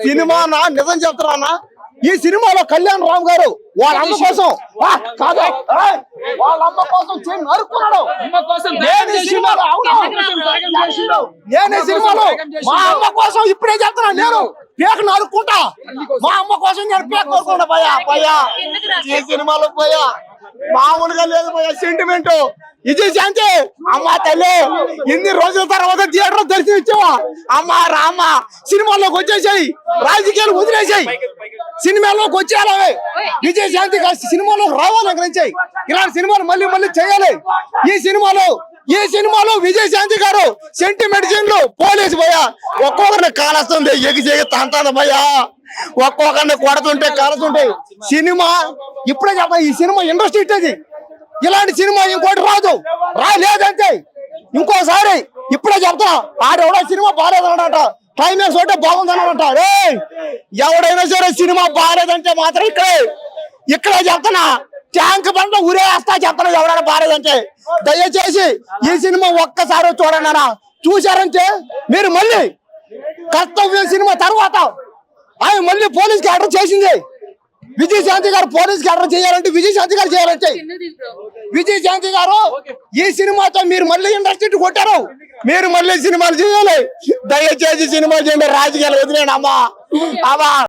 Cinema నిజం చెప్తారా? ఈ సినిమాలో కళ్యాణ్ రామ్ గారు వాళ్ళ అమ్మ కోసం వాళ్ళ అమ్మ కోసం నరుకున్నాడు. నేను ఈ సినిమాలో మా అమ్మ కోసం ఇప్పుడే చెప్తున్నాను, నేను పేక నరుక్కుంటా. మా అమ్మ కోసం నేను పేక నరుకుంటా. భయ్యా ఈ సినిమాలో పోయా మామూలుగా లేదు భయ్యా, సెంటిమెంట్ ఇది శాంతి. అమ్మ తల్లి ఇన్ని రోజుల తర్వాత థియేటర్ దర్శనం ఇచ్చావా? అమ్మ రామ్మ సినిమాలోకి వచ్చేసాయి, రాజకీయాలు వదిలేసాయి, సినిమాలోకి వచ్చేయాలి. విజయ్ శాంతి సినిమాలోకి రావాలి, గ్రహించాయి. ఇలాంటి సినిమాలు మళ్ళీ మళ్ళీ చేయాలి. ఈ సినిమాలో విజయ్ శాంతి గారు సెంటిమెంట్ సీన్లు పోలీసు భయ్యా ఒక్కొక్కరిని కాలస్తుంది, ఎగిసేగి తంతాను భయ్యా, ఒక్కొక్కరిని కొడుతుంటే కాలుతుంటే. సినిమా ఇప్పుడే చెప్తా, ఈ సినిమా ఇండస్ట్రీ ఇట్టేది. ఇలాంటి సినిమా ఇంకోటి రాలేదంటే ఇంకోసారి ఇప్పుడే చెప్తా, ఆడెవడో సినిమా బాగాలేదన్నట, క్లైమాక్స్ ఒకటే బాగుందన్నట. ఎవడైనా సరే సినిమా బాగాలేదంటే మాత్రం ఇక్కడే చెప్తున్నా, ట్యాంక్ బండ్లో ఊరేస్తా చెప్తున్నా. ఎవరైనా బాగాలేదంటే దయచేసి ఈ సినిమా ఒక్కసారి చూడండి అన్న. చూశారంటే మీరు మళ్ళీ కర్తవ్యం సినిమా తర్వాత ఆయన మళ్ళీ పోలీస్ క్యారెక్టర్ చేసింది. విజయ్ శాంతి గారు పోలీస్ క్యారెక్టర్ చేయాలంటే విజయ్ శాంతి గారు చేయాలంటే విజయ్ శాంతి గారు ఈ సినిమాతో మీరు మళ్ళీ ఇండస్ట్రీ కొట్టారు, మీరు మళ్ళీ సినిమాలు చేయాలి. దయచేసి సినిమా చేయండి, రాజకీయాలు వదిలేండి అమ్మా.